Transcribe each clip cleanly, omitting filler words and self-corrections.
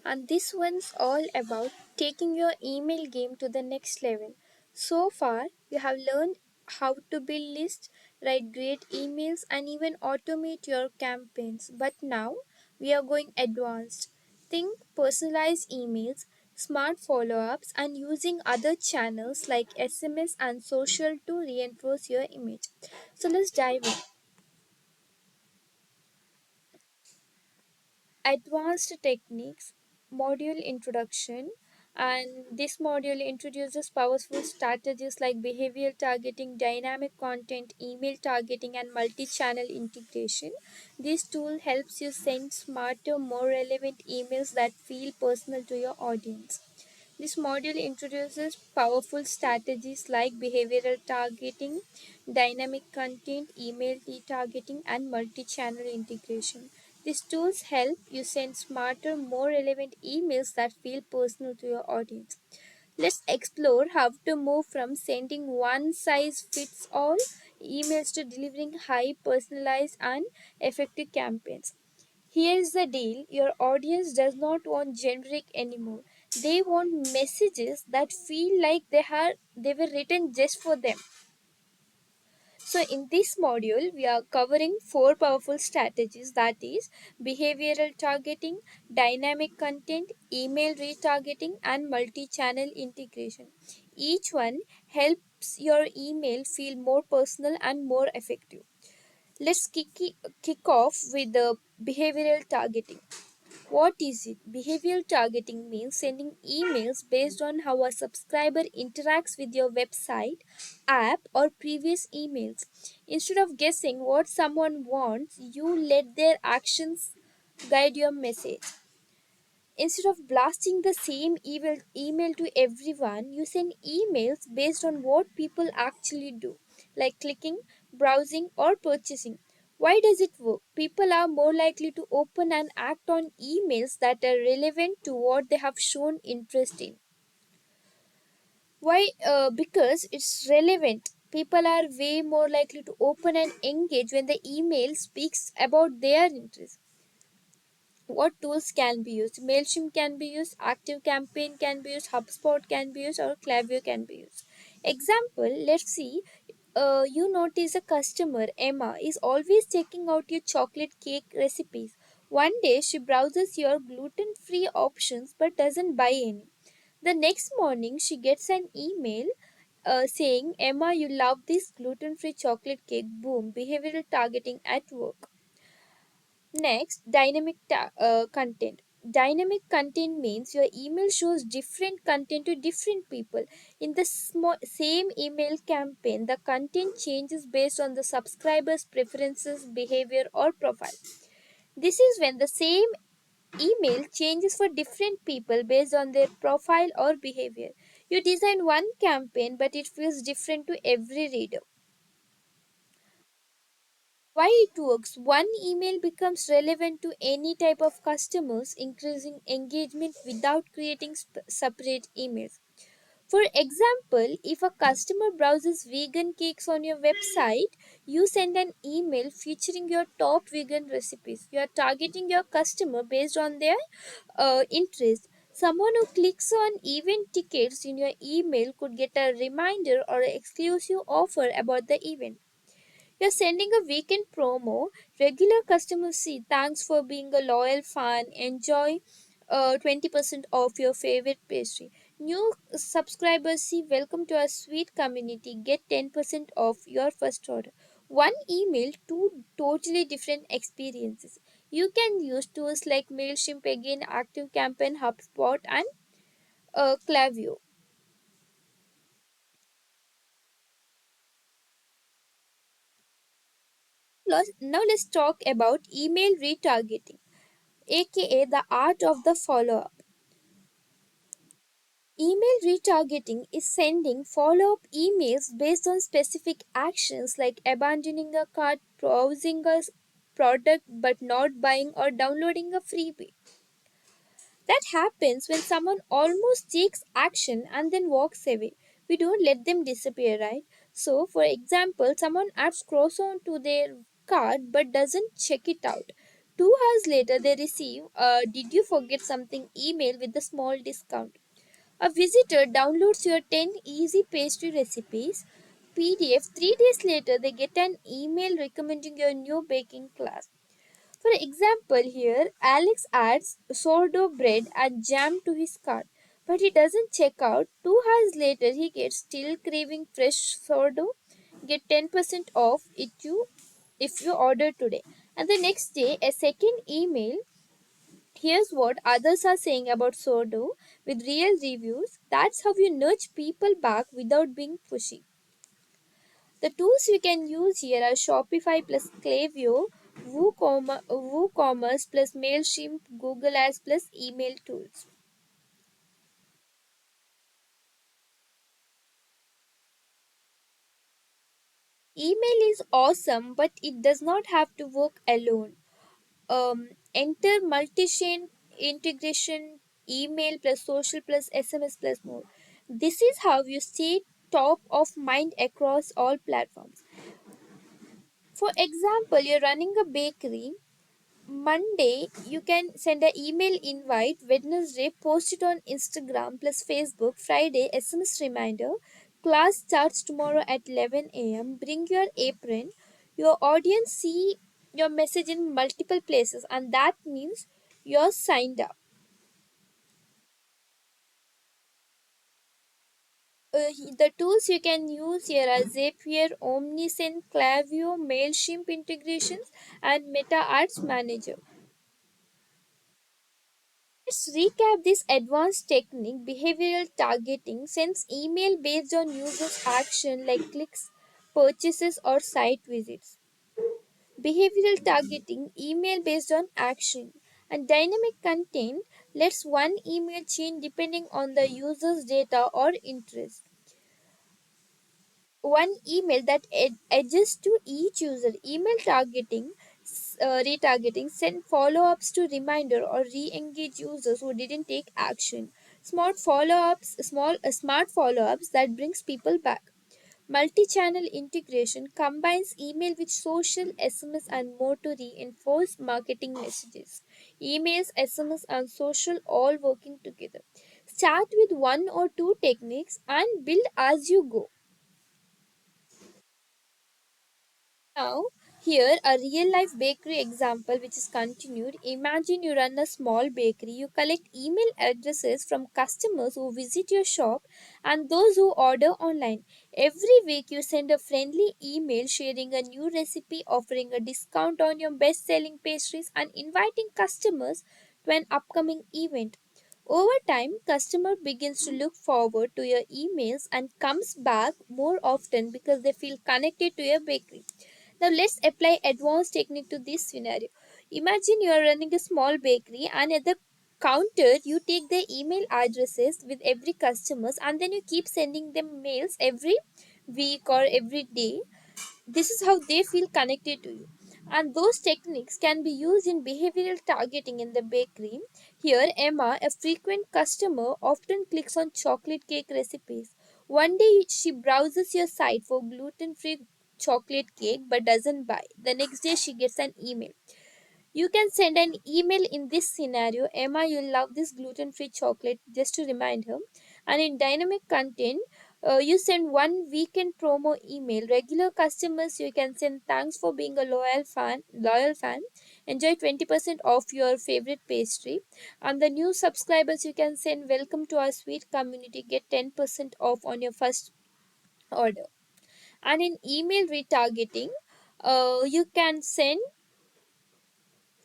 and this one's all about taking your email game to the next level. So far, you have learned how to build lists, write great emails, and even automate your campaigns. But now we are going advanced. Think personalized emails, smart follow ups, and using other channels like SMS and social to reinforce your image. So let's dive in. Advanced techniques module introduction, and this module introduces powerful strategies like behavioral targeting, dynamic content, email targeting, and multi-channel integration. This tool helps you send smarter, more relevant emails that feel personal to your audience. This module introduces powerful strategies like behavioral targeting, dynamic content, email retargeting, and multi channel integration. These tools help you send smarter, more relevant emails that feel personal to your audience. Let's explore how to move from sending one size fits all emails to delivering high personalized and effective campaigns. Here's the deal, your audience does not want generic anymore. They want messages that feel like they were written just for them. So in this module we are covering four powerful strategies, that is behavioral targeting, dynamic content, email retargeting, and multi-channel integration. Each one helps your email feel more personal and more effective. Let's kick off with the behavioral targeting. What is it? Behavioral targeting means sending emails based on how a subscriber interacts with your website, app, or previous emails. Instead of guessing what someone wants, you let their actions guide your message. Instead of blasting the same email to everyone, you send emails based on what people actually do, like clicking, browsing, or purchasing. Why does it work? People are more likely to open and act on emails that are relevant to what they have shown interest in. Why? Because it's relevant. People are way more likely to open and engage when the email speaks about their interest. What tools can be used? Mailchimp can be used, Active Campaign can be used, HubSpot can be used, or Klaviyo can be used. Example, let's see. You notice a customer, Emma, is always checking out your chocolate cake recipes. One day she browses your gluten free options but doesn't buy any. The next morning she gets an email saying, Emma, you love this gluten free chocolate cake. Boom, behavioral targeting at work. Next, content. Dynamic content means your email shows different content to different people. In the same email campaign, the content changes based on the subscriber's preferences, behavior, or profile. This is when the same email changes for different people based on their profile or behavior. You design one campaign, but it feels different to every reader. Why it works? One email becomes relevant to any type of customers, increasing engagement without creating separate emails. For example, if a customer browses vegan cakes on your website, you send an email featuring your top vegan recipes. You are targeting your customer based on their interest. Someone who clicks on event tickets in your email could get a reminder or an exclusive offer about the event. You're sending a weekend promo. Regular customers see thanks for being a loyal fan. Enjoy 20% off your favorite pastry. New subscribers see welcome to our sweet community. Get 10% off your first order. One email, two totally different experiences. You can use tools like MailChimp again, Active Campaign, HubSpot, and Klaviyo. Now let's talk about email retargeting, aka the art of the follow up. Email retargeting is sending follow up emails based on specific actions like abandoning a cart, browsing a product but not buying, or downloading a freebie. That happens when someone almost takes action and then walks away. We don't let them disappear, right? So, for example, someone adds croissant to their cart but doesn't check it out. 2 hours later, they receive a "Did you forget something?" email with a small discount. A visitor downloads your 10 easy pastry recipes PDF. 3 days later, they get an email recommending your new baking class. For example, here Alex adds sourdough bread and jam to his cart, but he doesn't check out. 2 hours later, he gets "Still craving fresh sourdough? Get 10% off it you if you order today." And the next day, a second email: "Here's what others are saying about sourdough," with real reviews. That's how you nudge people back without being pushy. The tools we can use here are Shopify plus Klaviyo, WooCommerce plus MailChimp, Google Ads plus email tools. Email is awesome, but it does not have to work alone. Enter multi-chain integration, email plus social plus SMS plus more. This is how you stay top of mind across all platforms. For example, you're running a bakery. Monday, you can send an email invite. Wednesday, post it on Instagram plus Facebook. Friday, SMS reminder. Class starts tomorrow at 11 a.m. Bring your apron. Your audience see your message in multiple places, and that means you're signed up. The tools you can use here are Zapier, Omnisend, Klaviyo, Mailchimp integrations, and Meta Ads Manager. Let's recap this advanced technique. Behavioral targeting sends email based on users' action like clicks, purchases, or site visits. Behavioral targeting, email based on action. And dynamic content lets one email chain depending on the user's data or interest. One email that adjusts to each user. Email targeting, retargeting, send follow-ups to reminder or re-engage users who didn't take action. Smart follow-ups that brings people back. Multi-channel integration combines email with social, SMS, and more to reinforce marketing messages. Emails, SMS, and social all working together. Start with one or two techniques and build as you go. Now, here a real life bakery example which is continued. Imagine you run a small bakery. You collect email addresses from customers who visit your shop and those who order online. Every week, you send a friendly email sharing a new recipe, offering a discount on your best selling pastries, and inviting customers to an upcoming event. Over time, customer begins to look forward to your emails and comes back more often because they feel connected to your bakery. Now let's apply advanced technique to this scenario. Imagine you are running a small bakery and at the counter you take their email addresses with every customers and then you keep sending them mails every week or every day. This is how they feel connected to you. And those techniques can be used in behavioral targeting in the bakery. Here, Emma, a frequent customer, often clicks on chocolate cake recipes. One day, she browses your site for gluten free chocolate cake but doesn't buy. The next day, she gets an email. You can send an email in this scenario: "Emma, you'll love this gluten free chocolate," just to remind her. And in dynamic content, you send one weekend promo email. Regular customers, you can send "Thanks for being a loyal fan. Enjoy 20% off your favorite pastry." And the new subscribers, you can send "Welcome to our sweet community. Get 10% off on your first order." And in email retargeting, you can send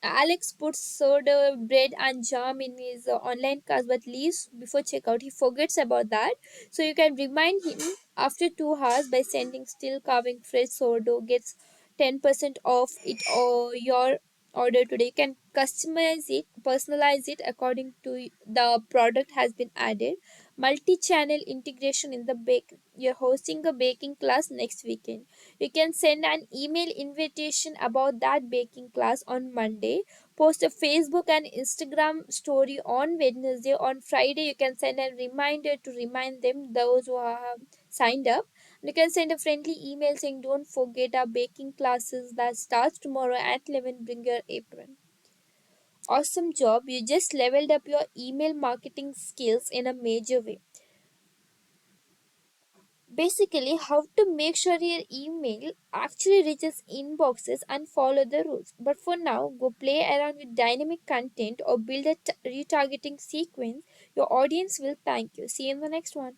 Alex puts soda, bread, and jam in his online cart but leaves before checkout. He forgets about that. So you can remind him after 2 hours by sending "Still carving fresh sourdough gets 10% off it or your order today." You can customize it, personalize it according to the product has been added. Multi-channel integration in the bake. You're hosting a baking class next weekend. You can send an email invitation about that baking class on Monday, post a Facebook and Instagram story on Wednesday. On Friday, you can send a reminder to remind them, those who have signed up. You can send a friendly email saying, "Don't forget our baking classes that starts tomorrow at 11. Bring your apron." Awesome job. You just leveled up your email marketing skills in a major way. Basically, how to make sure your email actually reaches inboxes and follow the rules. But for now, go play around with dynamic content or build a retargeting sequence. Your audience will thank you. See you in the next one.